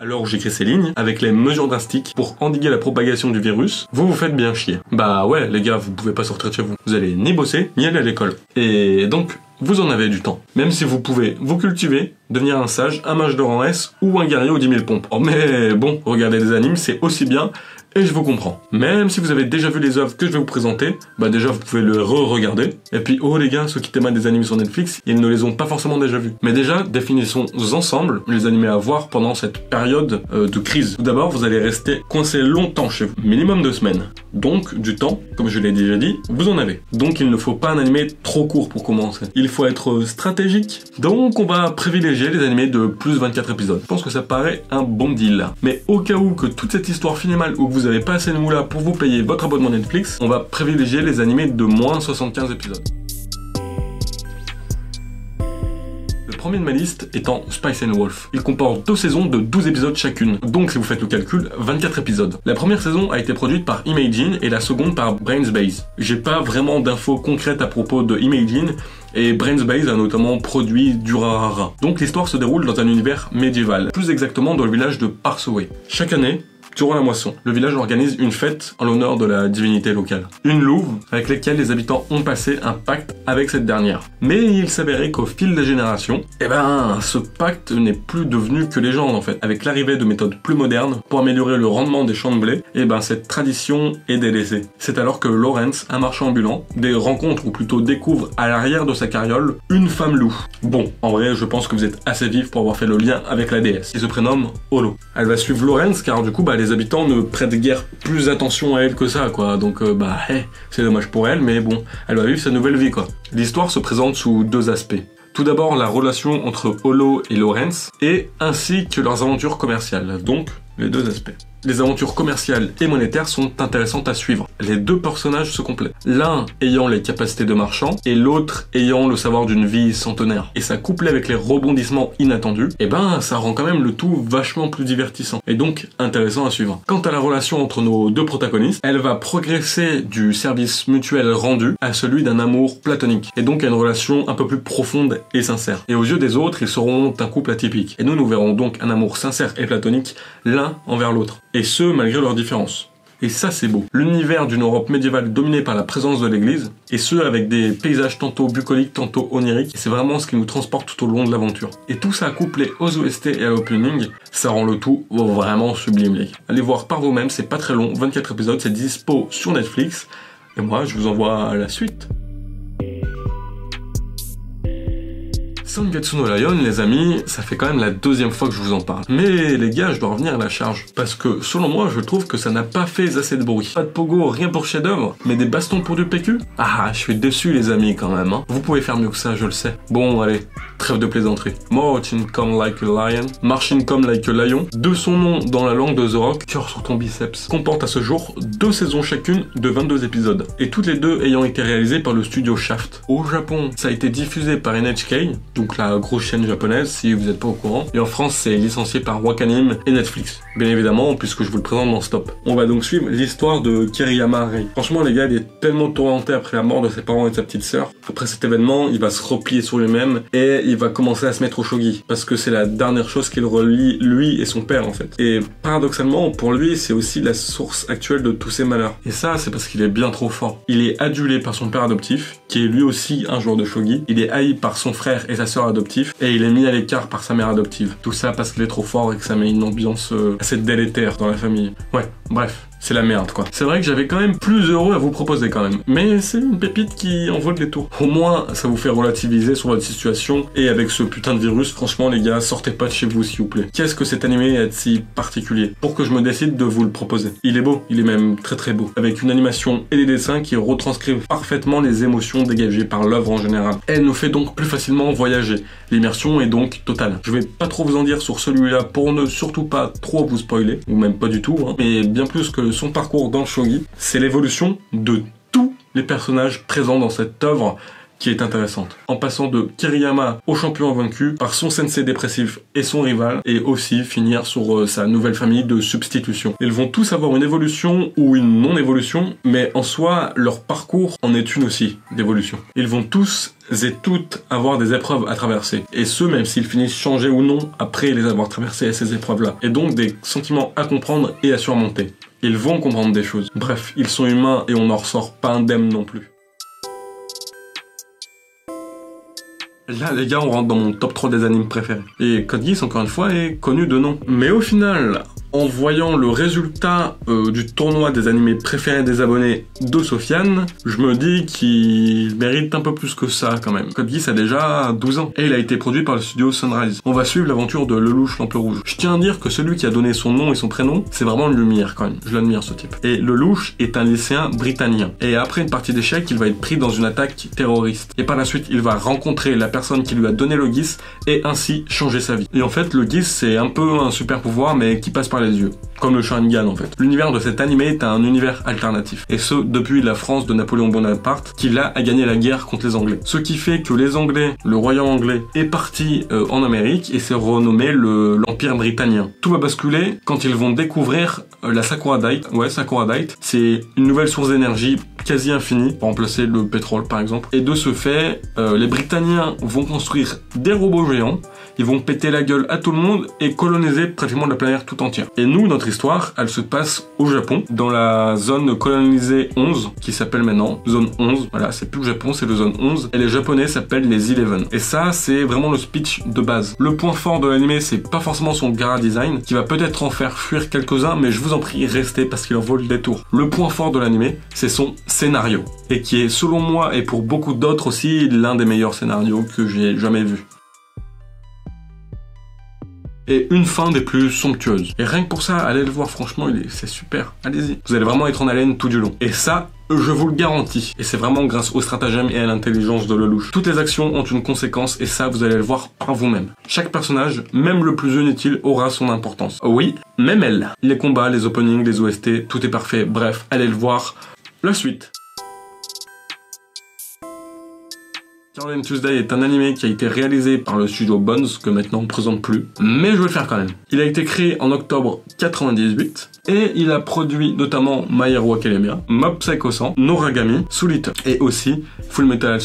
Alors j'écris ces lignes, avec les mesures d'un stick pour endiguer la propagation du virus, vous vous faites bien chier. Bah ouais les gars, vous pouvez pas sortir de chez vous. Vous allez ni bosser, ni aller à l'école. Et donc, vous en avez du temps. Même si vous pouvez vous cultiver, devenir un sage, un mage de rang S ou un guerrier aux 10 000 pompes. Oh mais bon, regarder des animes c'est aussi bien, et je vous comprends. Même si vous avez déjà vu les œuvres que je vais vous présenter, bah déjà vous pouvez le re-regarder. Et puis oh les gars, ceux qui témoignent des animes sur Netflix, ils ne les ont pas forcément déjà vus. Mais déjà, définissons ensemble les animés à voir pendant cette période de crise. Tout d'abord, vous allez rester coincé longtemps chez vous, minimum 2 semaines. Donc du temps, comme je l'ai déjà dit, vous en avez. Donc il ne faut pas un animé trop court pour commencer. Il faut être stratégique. Donc on va privilégier les animés de plus 24 épisodes. Je pense que ça paraît un bon deal là. Mais au cas où que toute cette histoire finit mal ou que vous avez pas assez de moula pour vous payer votre abonnement Netflix, on va privilégier les animés de moins 75 épisodes. Le premier de ma liste étant Spice & Wolf. Il comporte 2 saisons de 12 épisodes chacune, donc si vous faites le calcul, 24 épisodes. La première saison a été produite par Imagine et la seconde par Brainsbase. J'ai pas vraiment d'infos concrètes à propos de Imagine, et Brainsbase a notamment produit Durarara. Donc l'histoire se déroule dans un univers médiéval, plus exactement dans le village de Parsoway. Chaque année, durant la moisson, le village organise une fête en l'honneur de la divinité locale. Une louve avec laquelle les habitants ont passé un pacte avec cette dernière. Mais il s'avérait qu'au fil des générations, ce pacte n'est plus devenu que légende en fait. Avec l'arrivée de méthodes plus modernes pour améliorer le rendement des champs de blé, cette tradition est délaissée. C'est alors que Lawrence, un marchand ambulant, rencontre ou plutôt découvre à l'arrière de sa carriole une femme loup. Bon, en vrai, je pense que vous êtes assez vif pour avoir fait le lien avec la déesse. Elle se prénomme Holo. Elle va suivre Lawrence car du coup, les habitants ne prêtent guère plus attention à elle que ça, quoi. Donc, c'est dommage pour elle, mais bon, elle va vivre sa nouvelle vie, quoi. L'histoire se présente sous 2 aspects. Tout d'abord, la relation entre Holo et Lawrence, et ainsi que leurs aventures commerciales. Donc, les 2 aspects. Les aventures commerciales et monétaires sont intéressantes à suivre. Les 2 personnages se complètent. L'un ayant les capacités de marchand et l'autre ayant le savoir d'une vie centenaire. Et ça couplé avec les rebondissements inattendus, ça rend quand même le tout vachement plus divertissant et donc intéressant à suivre. Quant à la relation entre nos 2 protagonistes, elle va progresser du service mutuel rendu à celui d'un amour platonique et donc à une relation un peu plus profonde et sincère. Et aux yeux des autres, ils seront un couple atypique. Et nous verrons donc un amour sincère et platonique l'un envers l'autre. Et ce, malgré leurs différences. Et ça, c'est beau. L'univers d'une Europe médiévale dominée par la présence de l'église, et ce, avec des paysages tantôt bucoliques, tantôt oniriques, c'est vraiment ce qui nous transporte tout au long de l'aventure. Et tout ça couplé aux OST et à l'opening, ça rend le tout vraiment sublime, les gars. Allez voir par vous-même, c'est pas très long, 24 épisodes, c'est dispo sur Netflix, et moi, je vous envoie à la suite. Sangatsu no Lion, les amis, ça fait quand même la 2e fois que je vous en parle. Mais les gars, je dois revenir à la charge. Parce que, selon moi, je trouve que ça n'a pas fait assez de bruit. Pas de pogo, rien pour chef-d'œuvre, mais des bastons pour du PQ. Ah, je suis déçu les amis quand même, hein. Vous pouvez faire mieux que ça, je le sais. Bon, allez, trêve de plaisanterie. Marching come like a lion, marching come like a lion, de son nom dans la langue de The Rock, cœur sur ton biceps, comporte à ce jour 2 saisons chacune de 22 épisodes. Et toutes les 2 ayant été réalisées par le studio Shaft. Au Japon, ça a été diffusé par NHK, donc la grosse chaîne japonaise si vous n'êtes pas au courant. Et en France, c'est licencié par Wakanim et Netflix. Bien évidemment, puisque je vous le présente dans Stop. On va donc suivre l'histoire de Kiriyama Rei. Franchement, les gars, il est tellement tourmenté après la mort de ses parents et de sa petite sœur. Après cet événement, il va se replier sur lui-même et il va commencer à se mettre au shogi. Parce que c'est la dernière chose qui le relie, lui et son père, en fait. Et paradoxalement, pour lui, c'est aussi la source actuelle de tous ses malheurs. Et ça, c'est parce qu'il est bien trop fort. Il est adulé par son père adoptif, qui est lui aussi un joueur de shogi. Il est haï par son frère et sa sœur adoptive, et il est mis à l'écart par sa mère adoptive. Tout ça parce qu'il est trop fort et que ça met une ambiance assez délétère dans la famille. Ouais, bref. C'est la merde, quoi. C'est vrai que j'avais quand même plus heureux à vous proposer quand même. Mais c'est une pépite qui envoie de l'étau. Au moins, ça vous fait relativiser sur votre situation. Et avec ce putain de virus, franchement, les gars, sortez pas de chez vous, s'il vous plaît. Qu'est-ce que cet animé est si particulier pour que je me décide de vous le proposer. Il est beau, il est même très très beau. Avec une animation et des dessins qui retranscrivent parfaitement les émotions dégagées par l'œuvre en général. Elle nous fait donc plus facilement voyager. L'immersion est donc totale. Je vais pas trop vous en dire sur celui-là pour ne surtout pas trop vous spoiler, ou même pas du tout, hein. Mais bien plus que son parcours dans le shogi, c'est l'évolution de tous les personnages présents dans cette œuvre qui est intéressante. En passant de Kiriyama au champion invaincu par son sensei dépressif et son rival, et aussi finir sur sa nouvelle famille de substitution. Ils vont tous avoir une évolution ou une non-évolution, mais en soi, leur parcours en est une aussi, d'évolution. Ils vont tous et toutes avoir des épreuves à traverser, et ce même s'ils finissent changer ou non après les avoir traversées ces épreuves-là, et donc des sentiments à comprendre et à surmonter. Ils vont comprendre des choses. Bref, ils sont humains et on n'en ressort pas indemne non plus. Là, les gars, on rentre dans mon top 3 des animes préférés. Et Code Geass, encore une fois, est connu de nom. Mais au final, en voyant le résultat du tournoi des animés préférés des abonnés de Sofiane, je me dis qu'il mérite un peu plus que ça quand même. Code Geass a déjà 12 ans et il a été produit par le studio Sunrise. On va suivre l'aventure de Lelouch Lampe Rouge. Je tiens à dire que celui qui a donné son nom et son prénom, c'est vraiment une lumière quand même. Je l'admire ce type. Et Lelouch est un lycéen britannicien. Et après une partie d'échecs, il va être pris dans une attaque terroriste. Et par la suite, il va rencontrer la personne qui lui a donné le Geass et ainsi changer sa vie. Et en fait, le Geass, c'est un peu un super pouvoir mais qui passe par les yeux. Comme le Sharingan en fait. L'univers de cet animé est un univers alternatif. Et ce, depuis la France de Napoléon Bonaparte, qui là a gagné la guerre contre les Anglais. Ce qui fait que les Anglais, le royaume anglais, est parti en Amérique et s'est renommé l'Empire britannicien. Tout va basculer quand ils vont découvrir la Sakura Date. Ouais, Sakura Date. C'est une nouvelle source d'énergie quasi infinie, pour remplacer le pétrole par exemple. Et de ce fait, les Britanniens vont construire des robots géants, ils vont péter la gueule à tout le monde et coloniser pratiquement la planète tout entière. Et nous, notre histoire, elle se passe au Japon, dans la zone colonisée 11, qui s'appelle maintenant zone 11. Voilà, c'est plus le Japon, c'est le zone 11. Et les Japonais s'appellent les Eleven. Et ça, c'est vraiment le speech de base. Le point fort de l'anime, c'est pas forcément son gara design, qui va peut-être en faire fuir quelques-uns, mais je vous en prie, restez parce qu'il en vaut le détour. Le point fort de l'anime, c'est son scénario. Et qui est, selon moi, et pour beaucoup d'autres aussi, l'un des meilleurs scénarios que j'ai jamais vu. Et une fin des plus somptueuses. Et rien que pour ça, allez le voir, franchement, c'est super. Allez-y. Vous allez vraiment être en haleine tout du long. Et ça, je vous le garantis. Et c'est vraiment grâce au stratagème et à l'intelligence de Lelouch. Toutes les actions ont une conséquence et ça, vous allez le voir par vous-même. Chaque personnage, même le plus inutile, aura son importance. Oui, même elle. Les combats, les openings, les OST, tout est parfait. Bref, allez le voir. La suite. Carole & Tuesday est un animé qui a été réalisé par le studio Bones, que maintenant on ne présente plus, mais je vais le faire quand même. Il a été créé en octobre 98, et il a produit notamment My Hero Academia, Mob Psycho 100, Noragami, Soul Eater, et aussi Fullmetal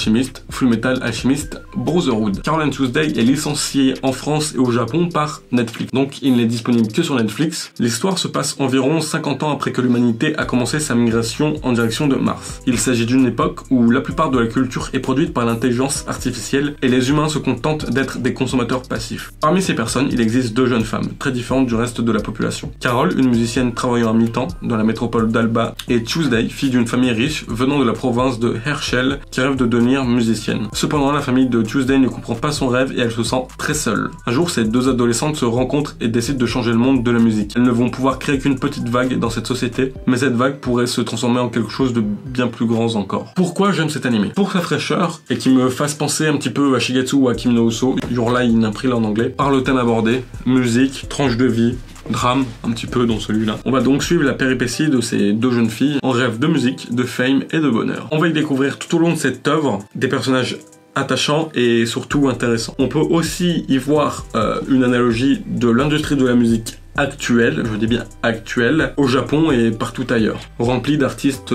Alchemist Brotherhood. Carole & Tuesday est licencié en France et au Japon par Netflix, donc il n'est disponible que sur Netflix. L'histoire se passe environ 50 ans après que l'humanité a commencé sa migration en direction de Mars. Il s'agit d'une époque où la plupart de la culture est produite par l'intelligence artificielle et les humains se contentent d'être des consommateurs passifs. Parmi ces personnes, il existe deux jeunes femmes, très différentes du reste de la population. Carole, une musicienne travaillant à mi-temps dans la métropole d'Alba, et Tuesday, fille d'une famille riche venant de la province de Herschel, qui rêve de devenir musicienne. Cependant, la famille de Tuesday ne comprend pas son rêve et elle se sent très seule. Un jour, ces deux adolescentes se rencontrent et décident de changer le monde de la musique. Elles ne vont pouvoir créer qu'une petite vague dans cette société, mais cette vague pourrait se transformer en quelque chose de bien plus grand encore. Pourquoi j'aime cet animé? Pour sa fraîcheur et qui me fasse penser un petit peu à Shigetsu ou à Kim no Uso, Your Lie in April en anglais, par le thème abordé, musique, tranche de vie, drame, un petit peu dans celui-là. On va donc suivre la péripétie de ces deux jeunes filles en rêve de musique, de fame et de bonheur. On va y découvrir tout au long de cette œuvre des personnages attachants et surtout intéressants. On peut aussi y voir une analogie de l'industrie de la musique actuelle, je dis bien actuelle, au Japon et partout ailleurs, rempli d'artistes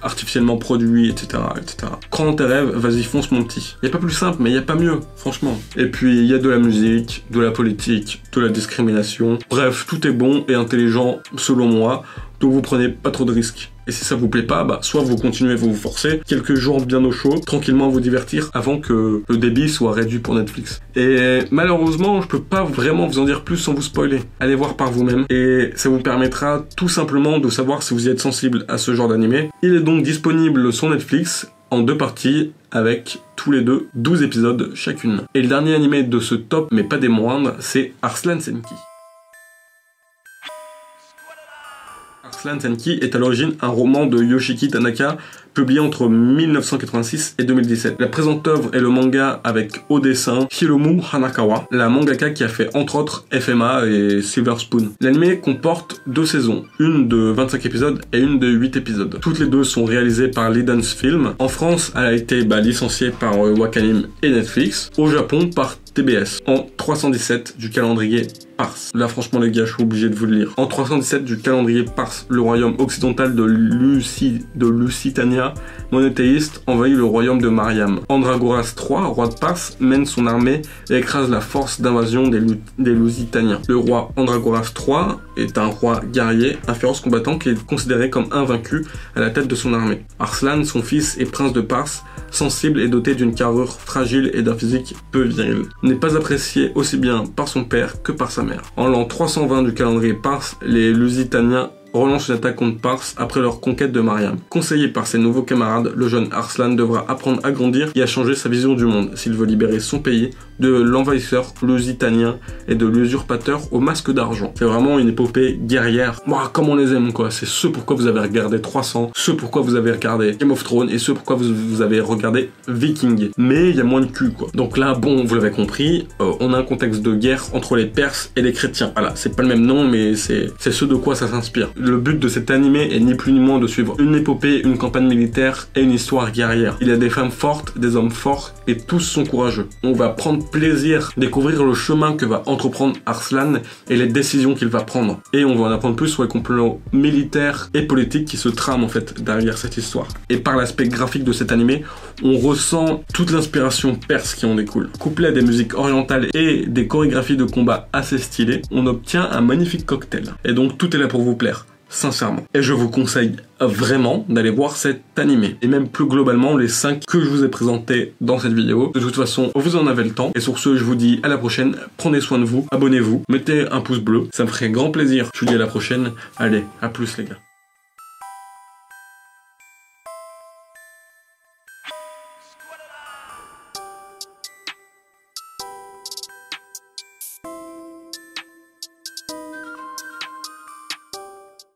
artificiellement produits, etc., etc. Crois en tes rêves, vas-y fonce mon petit. Y a pas plus simple, mais y a pas mieux, franchement. Et puis il y a de la musique, de la politique, de la discrimination. Bref, tout est bon et intelligent selon moi, donc vous prenez pas trop de risques. Et si ça vous plaît pas, bah soit vous continuez, vous vous forcez, quelques jours bien au chaud, tranquillement vous divertir avant que le débit soit réduit pour Netflix. Et malheureusement, je peux pas vraiment vous en dire plus sans vous spoiler. Allez voir par vous-même et ça vous permettra tout simplement de savoir si vous y êtes sensible à ce genre d'animé. Il est donc disponible sur Netflix en deux parties avec tous les deux 12 épisodes chacune. Et le dernier animé de ce top, mais pas des moindres, c'est Arslan Senki. Arslan Senki est à l'origine un roman de Yoshiki Tanaka publié entre 1986 et 2017. La présente œuvre est le manga avec au dessin Hiromu Hanakawa, la mangaka qui a fait entre autres FMA et Silver Spoon. L'anime comporte 2 saisons, une de 25 épisodes et une de 8 épisodes. Toutes les deux sont réalisées par Lidance Film. En France, elle a été licenciée par Wakanim et Netflix. Au Japon, par TBS, en 317 du calendrier Parse. Là, franchement, les gars, je suis obligé de vous le lire. En 317 du calendrier Parse, le royaume occidental de Lusitania, monothéiste, envahit le royaume de Mariam. Andragoras III, roi de Parse, mène son armée et écrase la force d'invasion des Lusitaniens. Le roi Andragoras III est un roi guerrier, un féroce combattant qui est considéré comme invaincu à la tête de son armée. Arslan, son fils, est prince de Parse, sensible et doté d'une carrure fragile et d'un physique peu viril. N'est pas apprécié aussi bien par son père que par sa mère. En l'an 320 du calendrier Parse, les Lusitaniens relancent une attaque contre Parse après leur conquête de Mariam. Conseillé par ses nouveaux camarades, le jeune Arslan devra apprendre à grandir et à changer sa vision du monde s'il veut libérer son pays de l'envahisseur lusitanien et de l'usurpateur au masque d'argent. C'est vraiment une épopée guerrière. Moi, comme on les aime, quoi. C'est ce pourquoi vous avez regardé 300, ce pourquoi vous avez regardé Game of Thrones et ce pourquoi vous avez regardé Viking. Mais il y a moins de cul, quoi. Donc là, bon, vous l'avez compris, on a un contexte de guerre entre les Perses et les chrétiens. Voilà, c'est pas le même nom, mais c'est ce de quoi ça s'inspire. Le but de cet animé est ni plus ni moins de suivre une épopée, une campagne militaire et une histoire guerrière. Il y a des femmes fortes, des hommes forts et tous sont courageux. On va prendre plaisir à découvrir le chemin que va entreprendre Arslan et les décisions qu'il va prendre. Et on va en apprendre plus sur les complots militaires et politiques qui se trament en fait derrière cette histoire. Et par l'aspect graphique de cet animé, on ressent toute l'inspiration perse qui en découle. Couplé à des musiques orientales et des chorégraphies de combat assez stylées, on obtient un magnifique cocktail. Et donc tout est là pour vous plaire. Sincèrement. Et je vous conseille vraiment d'aller voir cet animé. Et même plus globalement les 5 que je vous ai présentés dans cette vidéo. De toute façon, vous en avez le temps. Et sur ce, je vous dis à la prochaine. Prenez soin de vous. Abonnez-vous. Mettez un pouce bleu. Ça me ferait grand plaisir. Je vous dis à la prochaine. Allez, à plus les gars.